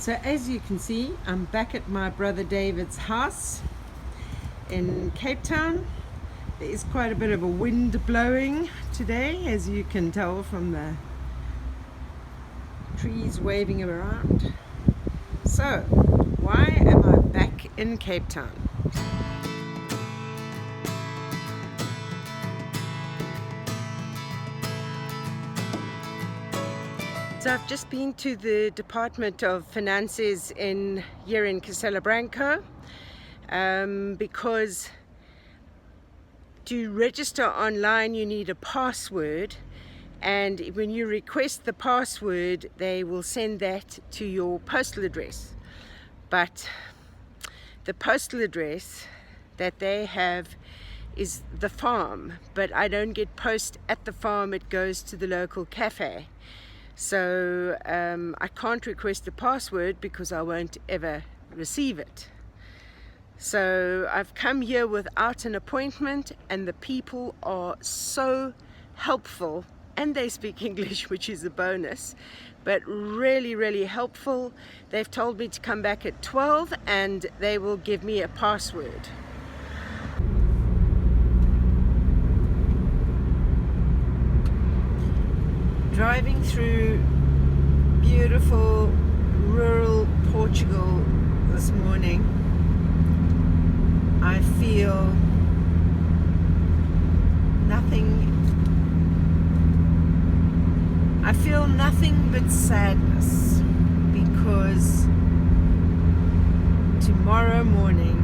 So as you can see, I'm back at my brother David's house in Cape Town. There is quite a bit of a wind blowing today, as you can tell from the trees waving around. So, why am I back in Cape Town? So I've just been to the Department of Finances here in Castelo Branco because to register online you need a password, and when you request the password they will send that to your postal address. But the postal address that they have is the farm, but I don't get post at the farm, it goes to the local cafe. So I can't request a password because I won't ever receive it. So I've come here without an appointment, and the people are so helpful, and they speak English, which is a bonus, but really helpful. They've told me to come back at 12 and they will give me a password. Driving through beautiful rural Portugal this morning, I feel nothing but sadness, because tomorrow morning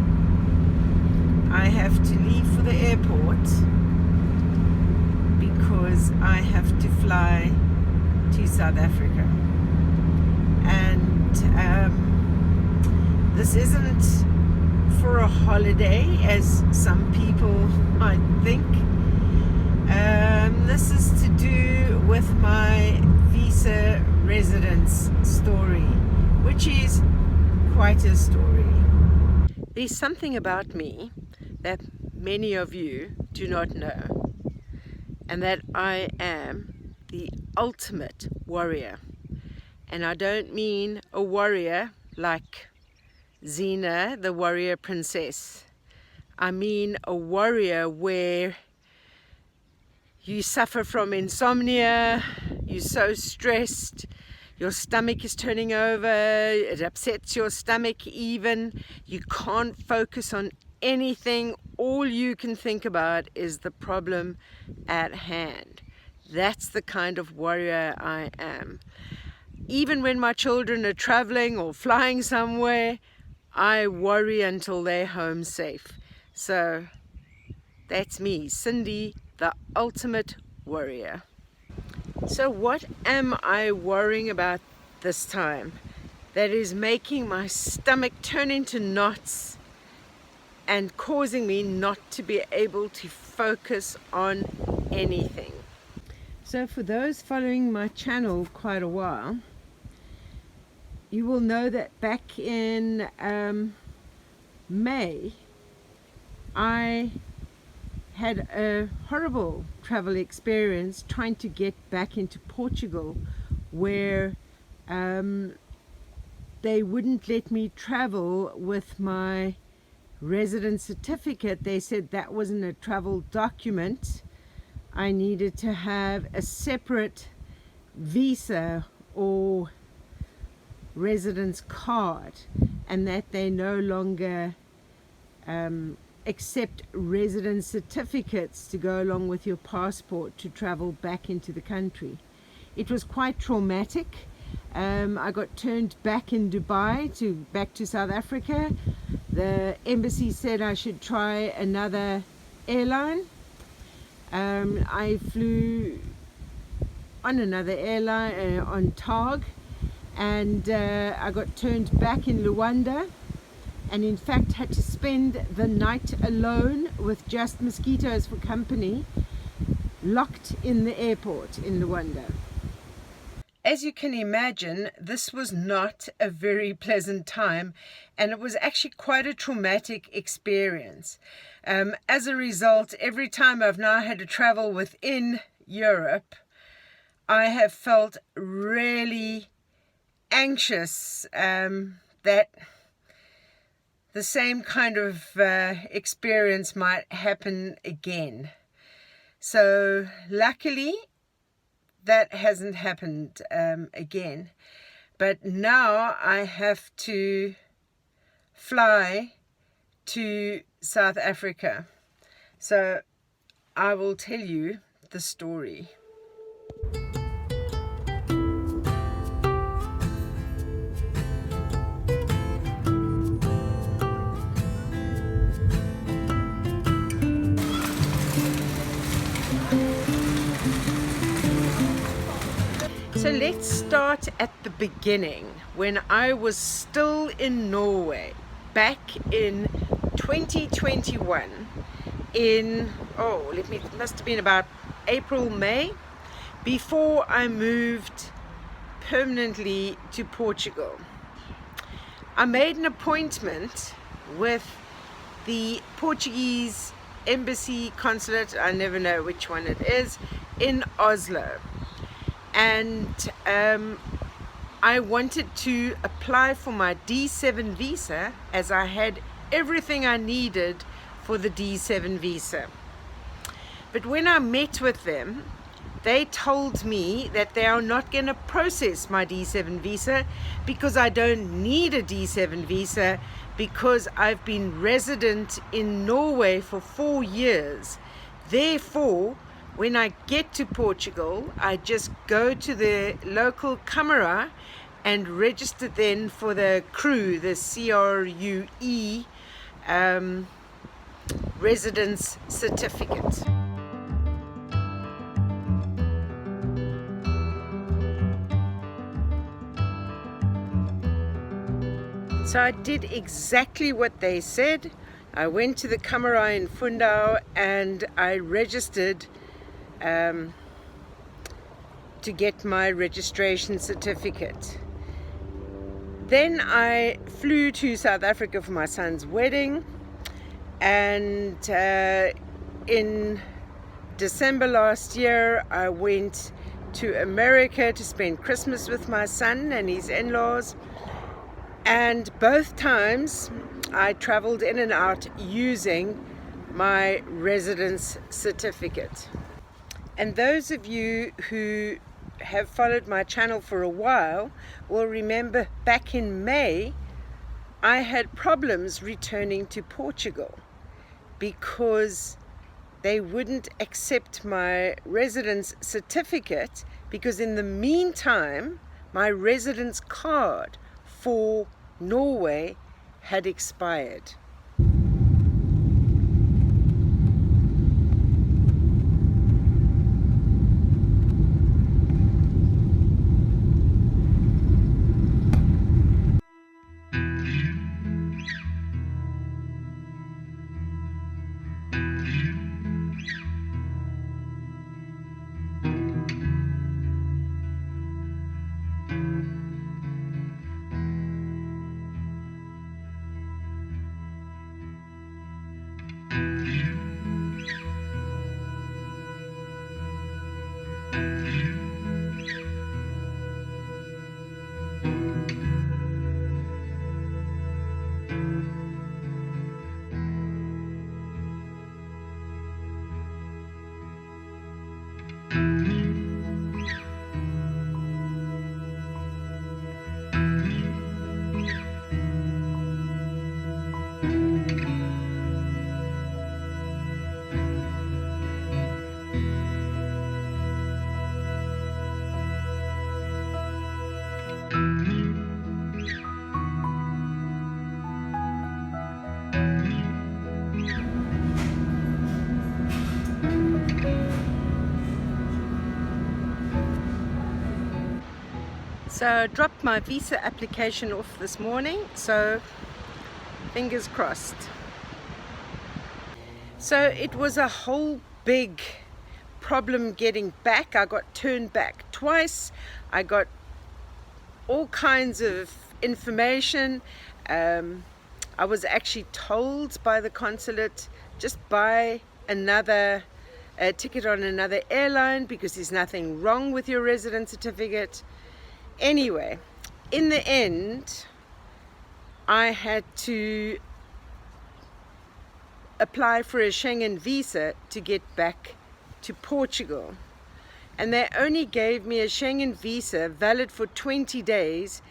I have to leave for the airport because I have to fly to South Africa. And this isn't for a holiday as some people might think. This is to do with my visa residence story, which is quite a story. There's something about me that many of you do not know, and that I am the ultimate warrior. And I don't mean a warrior like Xena, the warrior princess. I mean a warrior where you suffer from insomnia, you're so stressed, your stomach is turning over, it upsets your stomach even, you can't focus on anything, all you can think about is the problem at hand. That's the kind of warrior I am. Even when my children are traveling or flying somewhere, I worry until they're home safe. So that's me, Cindy, the ultimate warrior. So what am I worrying about this time that is making my stomach turn into knots and causing me not to be able to focus on anything? So for those following my channel quite a while, you will know that back in May I had a horrible travel experience trying to get back into Portugal, where they wouldn't let me travel with my residence certificate. They said that wasn't a travel document. I needed to have a separate visa or residence card, and that they no longer accept residence certificates to go along with your passport to travel back into the country. It was quite traumatic. I got turned back in Dubai back to South Africa. The embassy said I should try another airline. I flew on another airline on TAG, and I got turned back in Luanda, and in fact had to spend the night alone with just mosquitoes for company, locked in the airport in Luanda. As you can imagine, this was not a very pleasant time, and it was actually quite a traumatic experience. As a result, every time I've now had to travel within Europe, I have felt really anxious that the same kind of experience might happen again. So luckily that hasn't happened again, but now I have to fly to South Africa. So I will tell you the story. So let's start at the beginning, when I was still in Norway, back in 2021, it must have been about April, May, before I moved permanently to Portugal. I made an appointment with the Portuguese embassy consulate, I never know which one it is, in Oslo. And I wanted to apply for my D7 visa, as I had everything I needed for the D7 visa. But when I met with them, they told me that they are not going to process my D7 visa because I don't need a D7 visa, because I've been resident in Norway for 4 years. Therefore, when I get to Portugal, I just go to the local camera and register then for the CRUE, the CRUE residence certificate. So I did exactly what they said. I went to the camera in Fundau and I registered to get my registration certificate. Then I flew to South Africa for my son's wedding, and in December last year I went to America to spend Christmas with my son and his in-laws, and both times I traveled in and out using my residence certificate. And those of you who have followed my channel for a while will remember back in May I had problems returning to Portugal because they wouldn't accept my residence certificate, because in the meantime my residence card for Norway had expired. So I dropped my visa application off this morning, so fingers crossed. So it was a whole big problem getting back. I got turned back twice. I got all kinds of information. I was actually told by the consulate, just buy another ticket on another airline because there's nothing wrong with your residence certificate. Anyway, in the end, I had to apply for a Schengen visa to get back to Portugal. And they only gave me a Schengen visa valid for 20 days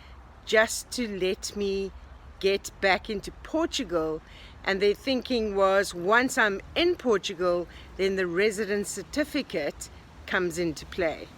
just to let me get back into Portugal. And their thinking was, once I'm in Portugal, then the residence certificate comes into play.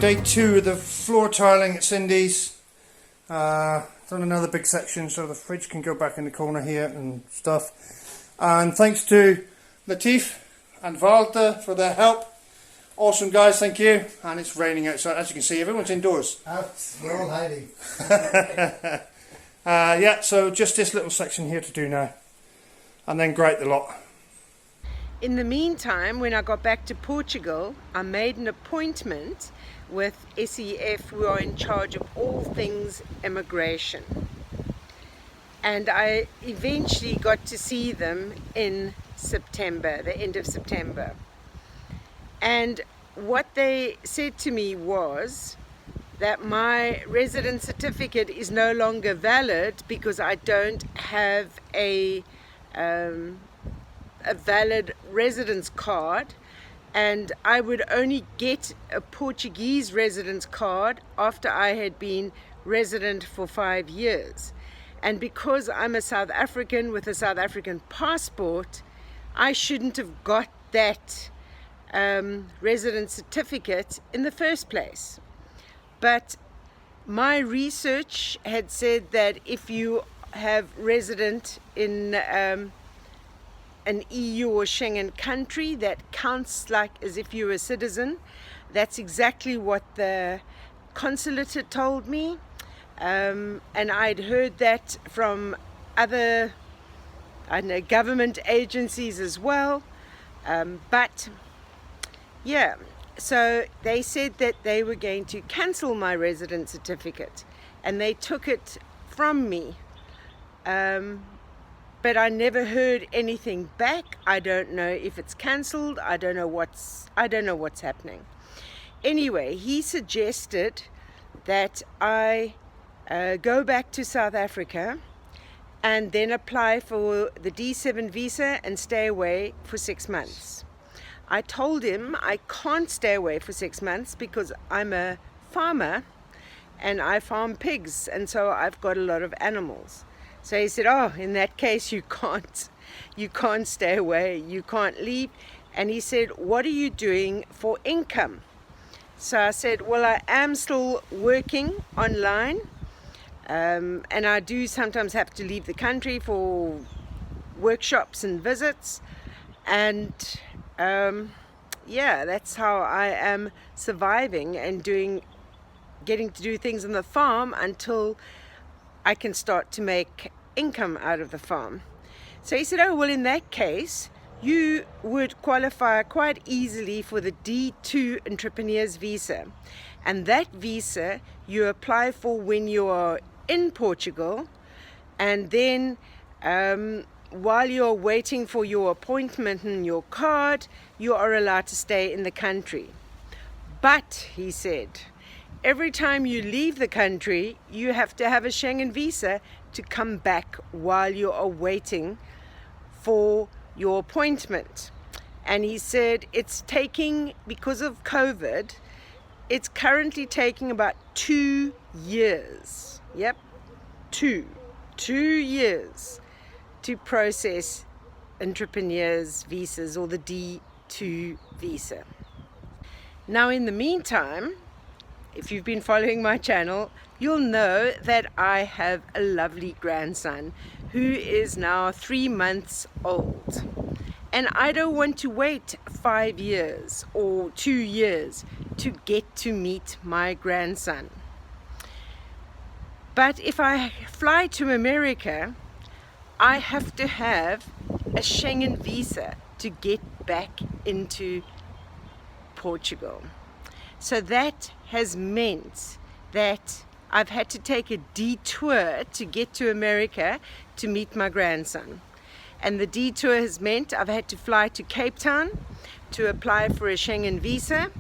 Day 2 of the floor tiling at Cindy's. Done another big section so the fridge can go back in the corner here and stuff. And thanks to Latif and Walter for their help. Awesome guys, thank you. And it's raining outside, as you can see, everyone's indoors. We're all hiding. Yeah, so just this little section here to do now. And then grate the lot. In the meantime, when I got back to Portugal, I made an appointment with SEF, who are in charge of all things immigration. And I eventually got to see them in September, the end of September. And what they said to me was that my residence certificate is no longer valid because I don't have a valid residence card, and I would only get a Portuguese residence card after I had been resident for 5 years. And because I'm a South African with a South African passport, I shouldn't have got that residence certificate in the first place. But my research had said that if you have resident in an EU or Schengen country, that counts like as if you're a citizen. That's exactly what the consulate had told me, and I'd heard that from other, I don't know, government agencies as well. But yeah, so they said that they were going to cancel my residence certificate, and they took it from me. But I never heard anything back. I don't know if it's cancelled. I don't know what's happening. Anyway, he suggested that I go back to South Africa and then apply for the D7 visa and stay away for 6 months. I told him I can't stay away for 6 months because I'm a farmer and I farm pigs, and so I've got a lot of animals. So he said, oh, in that case you can't stay away, you can't leave. And he said, what are you doing for income? So I said, well, I am still working online, and I do sometimes have to leave the country for workshops and visits, and yeah, that's how I am surviving and getting to do things on the farm until I can start to make income out of the farm. So he said, oh, well, in that case you would qualify quite easily for the D2 entrepreneurs visa, and that visa you apply for when you are in Portugal, and then while you're waiting for your appointment and your card, you are allowed to stay in the country. But he said, every time you leave the country, you have to have a Schengen visa to come back while you are waiting for your appointment. And he said it's taking, because of COVID, it's currently taking about 2 years. Yep, 2 years to process entrepreneurs visas, or the D2 visa. Now, in the meantime, if you've been following my channel, you'll know that I have a lovely grandson who is now 3 months old. And I don't want to wait 5 years or 2 years to get to meet my grandson. But if I fly to America, I have to have a Schengen visa to get back into Portugal. So that has meant that I've had to take a detour to get to America to meet my grandson. And the detour has meant I've had to fly to Cape Town to apply for a Schengen visa.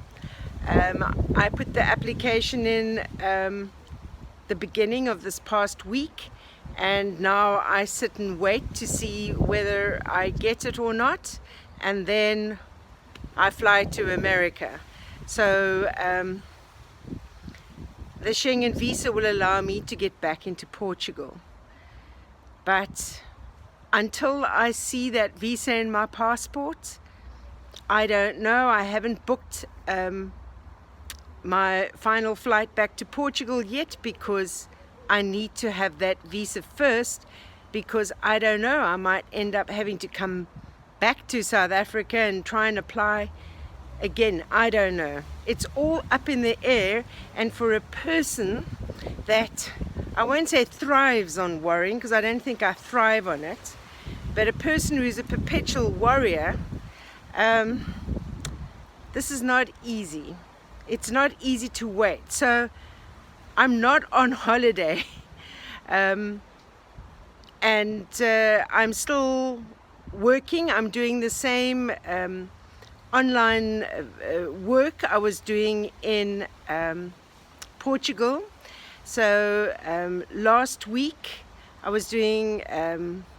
I put the application in the beginning of this past week, and now I sit and wait to see whether I get it or not, and then I fly to America. So the Schengen visa will allow me to get back into Portugal. But until I see that visa in my passport, I don't know. I haven't booked my final flight back to Portugal yet, because I need to have that visa first, because I don't know, I might end up having to come back to South Africa and try and apply again. I don't know. It's all up in the air, and for a person that, I won't say thrives on worrying, because I don't think I thrive on it, but a person who's a perpetual worrier, this is not easy. It's not easy to wait. So I'm not on holiday, and I'm still working. I'm doing the same online work I was doing in Portugal. So last week I was doing a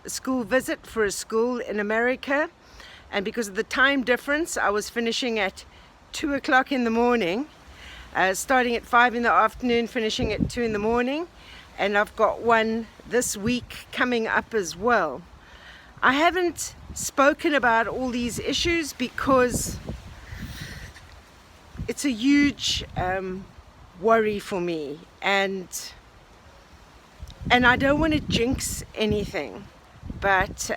school visit for a school in America, and because of the time difference, I was finishing at 2 o'clock in the morning, starting at 5 in the afternoon, finishing at 2 in the morning, and I've got one this week coming up as well. I haven't spoken about all these issues because it's a huge worry for me, and I don't want to jinx anything, but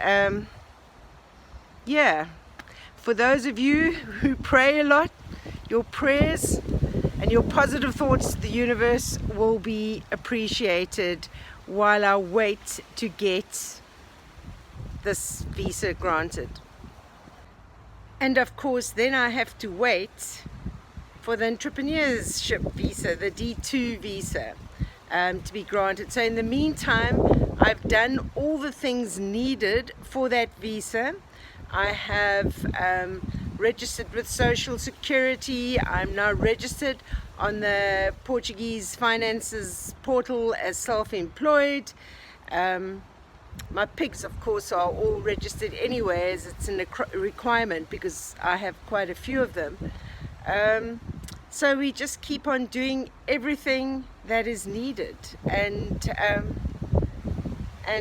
yeah, for those of you who pray a lot, your prayers and your positive thoughts to the universe will be appreciated while I wait to get this visa granted. And of course, then I have to wait for the entrepreneurship visa, the D2 visa, to be granted. So in the meantime, I've done all the things needed for that visa. I have registered with Social Security. I'm now registered on the Portuguese finances portal as self-employed. My pigs, of course, are all registered anyway, as it's a requirement because I have quite a few of them. So we just keep on doing everything that is needed, and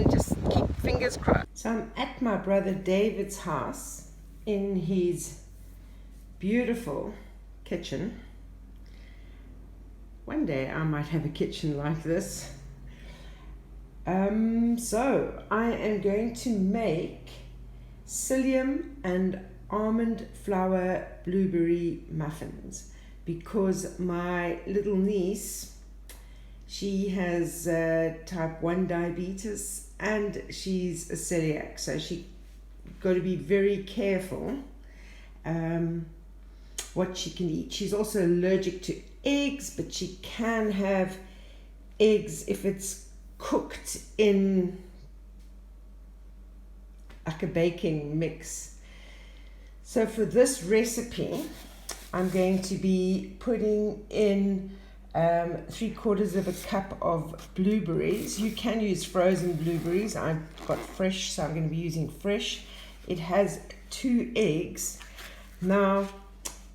just keep fingers crossed. So I'm at my brother David's house in his beautiful kitchen. One day I might have a kitchen like this. So I am going to make psyllium and almond flour blueberry muffins because my little niece, she has type 1 diabetes and she's a celiac, so she got to be very careful what she can eat. She's also allergic to eggs, but she can have eggs if it's cooked in like a baking mix. So for this recipe, I'm going to be putting in 3/4 of a cup of blueberries. You can use frozen blueberries. I've got fresh, so I'm going to be using fresh. It has 2 eggs. Now,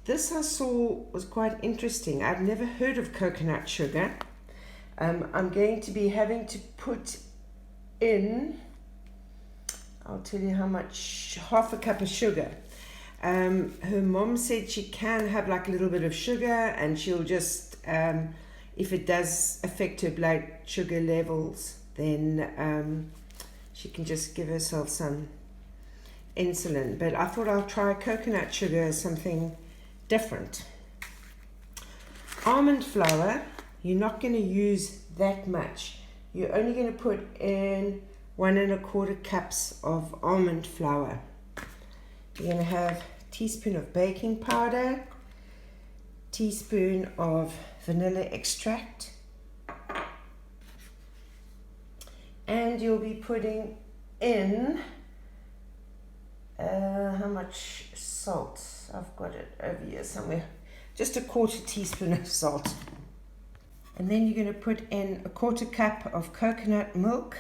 this I saw was quite interesting. I've never heard of coconut sugar. I'm going to be having to put in, I'll tell you how much, 1/2 cup of sugar. Her mom said she can have like a little bit of sugar, and she'll just, if it does affect her blood sugar levels, then she can just give herself some insulin. But I thought I'll try coconut sugar as something different. Almond flour, you're not going to use that much. You're only going to put in 1 1/4 cups of almond flour. You're going to have a teaspoon of baking powder, teaspoon of vanilla extract, and you'll be putting in how much salt? I've got it over here somewhere. Just a 1/4 teaspoon of salt. And then you're going to put in a 1/4 cup of coconut milk,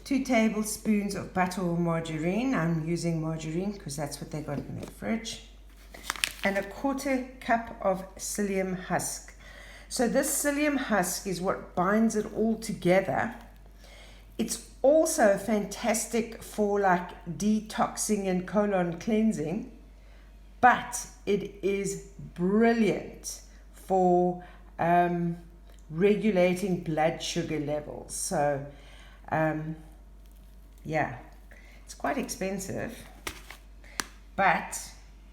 2 tablespoons of butter or margarine. I'm using margarine because that's what they got in their fridge. And a 1/4 cup of psyllium husk. So this psyllium husk is what binds it all together. It's also fantastic for like detoxing and colon cleansing, but it is brilliant for regulating blood sugar levels. So yeah, it's quite expensive, but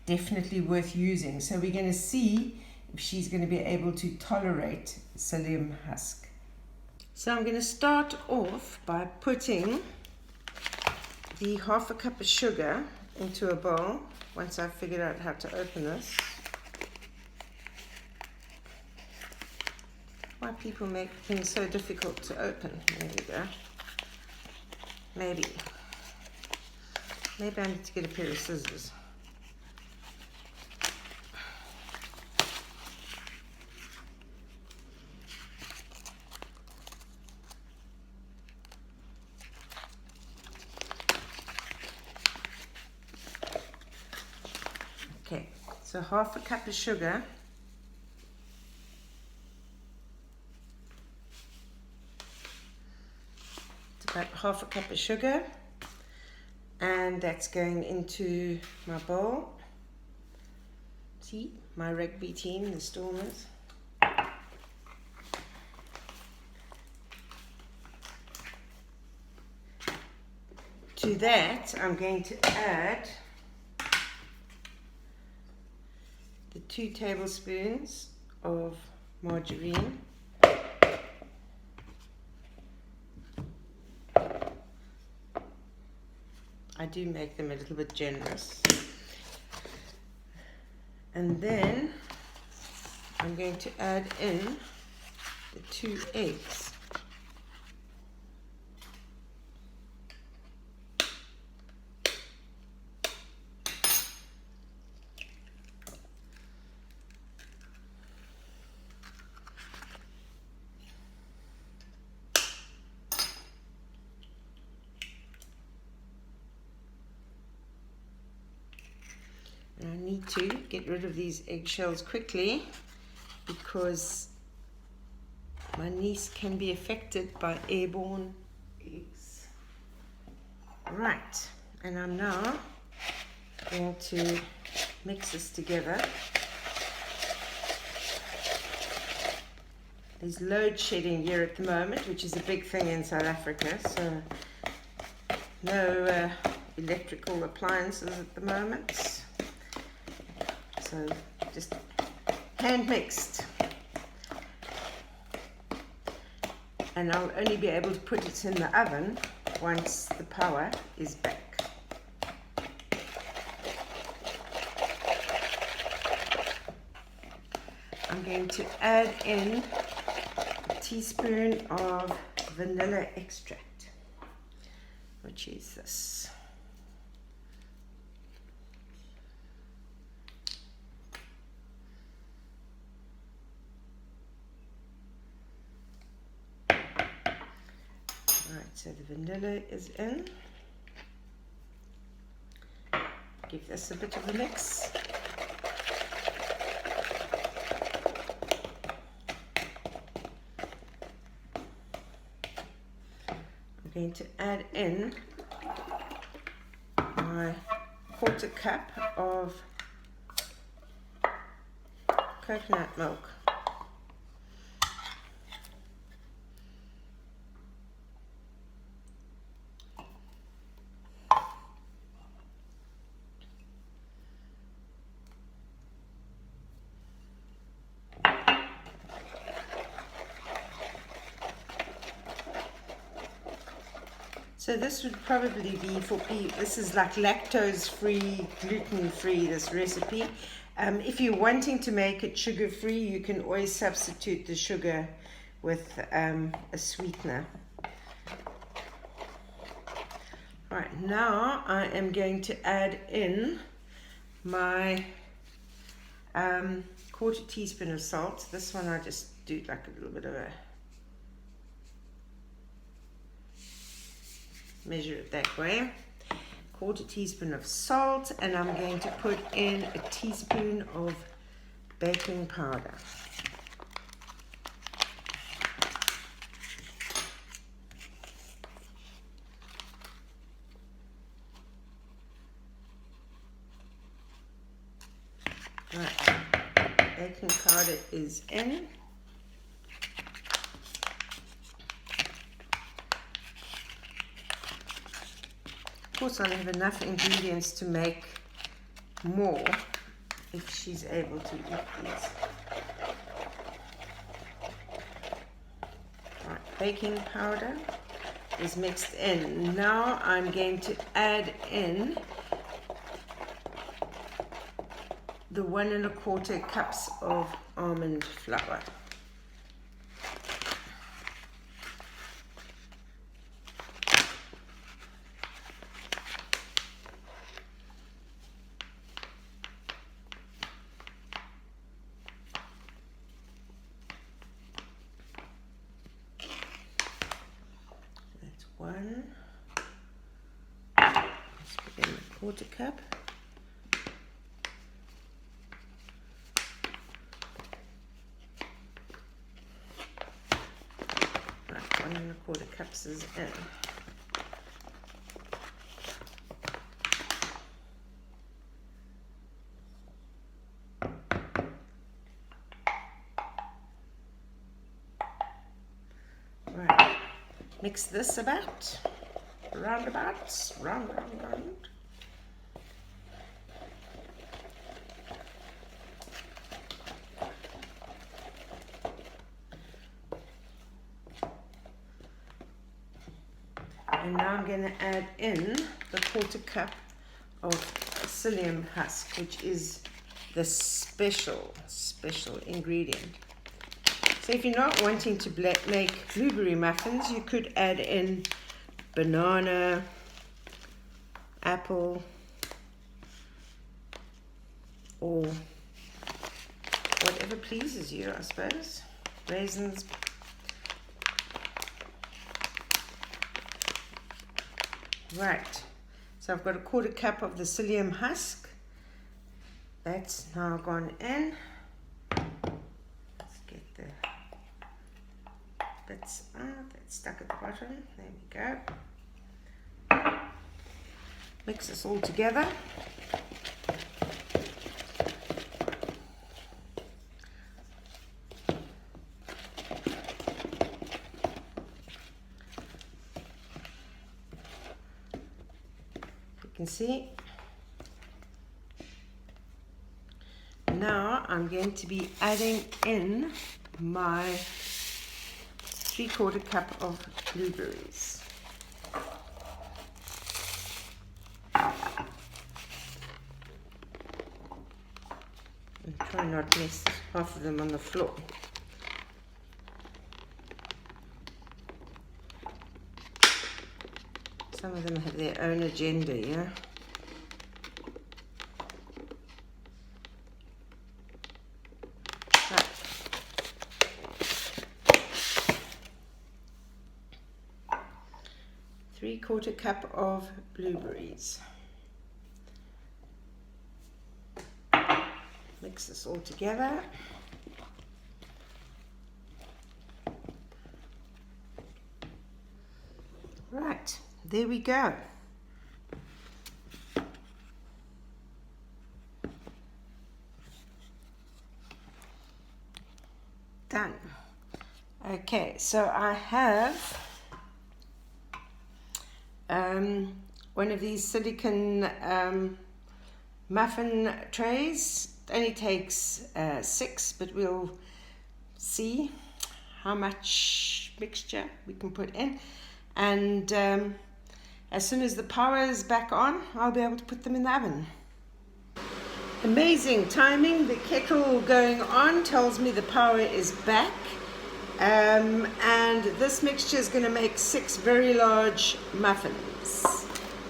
definitely worth using. So we're going to see if she's going to be able to tolerate psyllium husk. So I'm going to start off by putting the 1/2 cup of sugar into a bowl once I've figured out how to open this. Why people make things so difficult to open. There we go. Maybe I need to get a pair of scissors. Okay, so 1/2 cup of sugar. About 1/2 cup of sugar, and that's going into my bowl. See, my rugby team, the Stormers. To that, I'm going to add the 2 tablespoons of margarine. I do make them a little bit generous. And then I'm going to add in the 2 eggs. need to get rid of these eggshells quickly because my niece can be affected by airborne eggs. Right, and I'm now going to mix this together. There's load shedding here at the moment, which is a big thing in South Africa, so no electrical appliances at the moment, so just hand mixed, and I'll only be able to put it in the oven once the power is back. I'm going to add in a teaspoon of vanilla extract, which is this. Right, so the vanilla is in. Give this a bit of a mix. I'm going to add in my 1/4 cup of coconut milk. So this would probably be for people, this is like lactose-free, gluten-free, this recipe. If you're wanting to make it sugar-free, you can always substitute the sugar with a sweetener. Right, now I am going to add in my 1/4 teaspoon of salt. This one I just do like a little bit of a measure it that way. 1/4 teaspoon of salt, and I'm going to put in a teaspoon of baking powder. Right, baking powder is in. Of course, I'll have enough ingredients to make more if she's able to eat these. Right, baking powder is mixed in. Now I'm going to add in the 1 1/4 cups of almond flour. That's 1. Let's put in a 1/4 cup. Right, 1 1/4 cups is in. Right, mix this about, round. And now I'm going to add in the 1/4 cup of psyllium husk, which is the special ingredient. So if you're not wanting to make blueberry muffins, you could add in banana, apple, or whatever pleases you, I suppose. Raisins. Right, so I've got a 1/4 cup of the psyllium husk, That's now gone in. Let's get the bits out that's stuck at the bottom. There we go. Mix this all together. You can see. Now I'm going to be adding in my 3/4 cup of blueberries. And try not to miss half of them on the floor. Some of them have their own agenda, yeah? Right. 3/4 cup of blueberries. Mix this all together. Right, there we go. Done. Okay, so I have one of these silicone muffin trays. It only takes 6, but we'll see how much mixture we can put in. And as soon as the power is back on, I'll be able to put them in the oven. Amazing timing. The kettle going on tells me the power is back. And this mixture is going to make 6 very large muffins.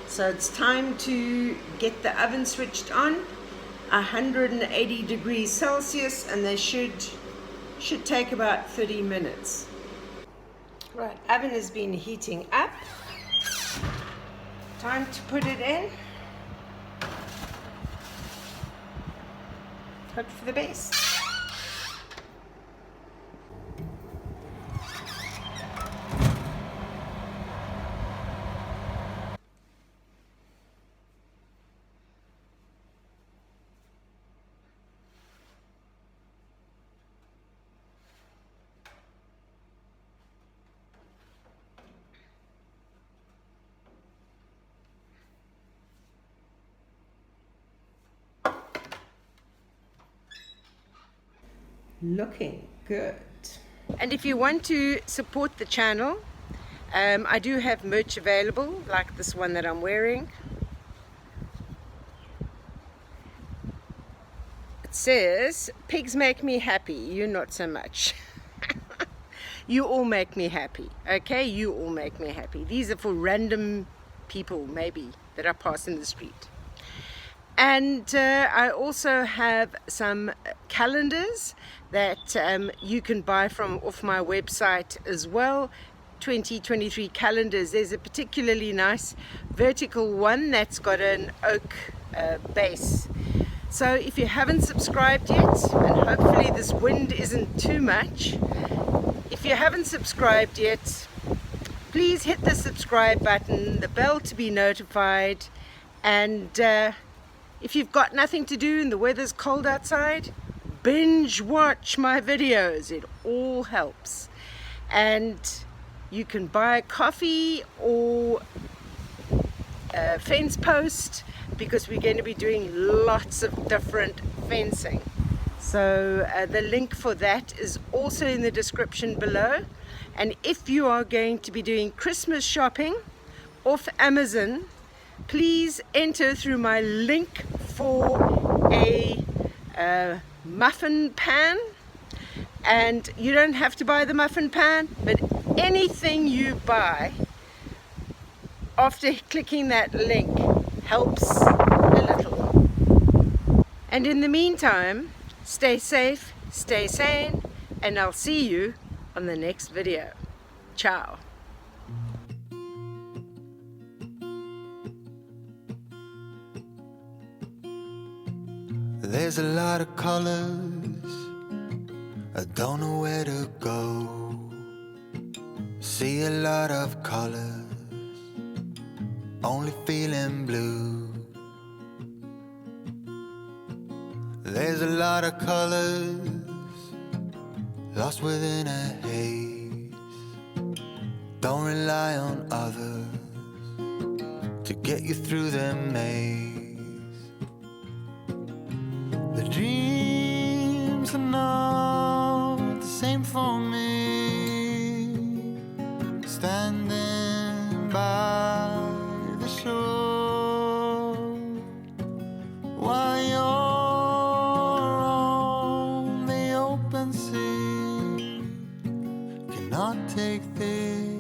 So it's time to get the oven switched on. 180 degrees Celsius, and they should take about 30 minutes. Right, oven has been heating up. Time to put it in. Hope for the best. Looking good. And if you want to support the channel, I do have merch available, like this one that I'm wearing. It says, "Pigs make me happy, you not so much." You all make me happy, okay? You all make me happy. These are for random people, maybe, that are passing the street. And I also have some calendars that you can buy from off my website as well. 2023 calendars. There's a particularly nice vertical one that's got an oak base. So if you haven't subscribed yet, and hopefully this wind isn't too much, if you haven't subscribed yet, please hit the subscribe button, the bell to be notified, and if you've got nothing to do and the weather's cold outside, binge watch my videos. It all helps. And you can buy a coffee or a fence post, because we're going to be doing lots of different fencing. So the link for that is also in the description below. And if you are going to be doing Christmas shopping off Amazon, please enter through my link for a muffin pan. And you don't have to buy the muffin pan, but anything you buy after clicking that link helps a little. And in the meantime, stay safe, stay sane, and I'll see you on the next video. Ciao. There's a lot of colors, I don't know where to go. See a lot of colors, only feeling blue. There's a lot of colors, lost within a haze. Don't rely on others to get you through the maze. The dreams are not the same for me. Standing by the shore while you're on the open sea, cannot take this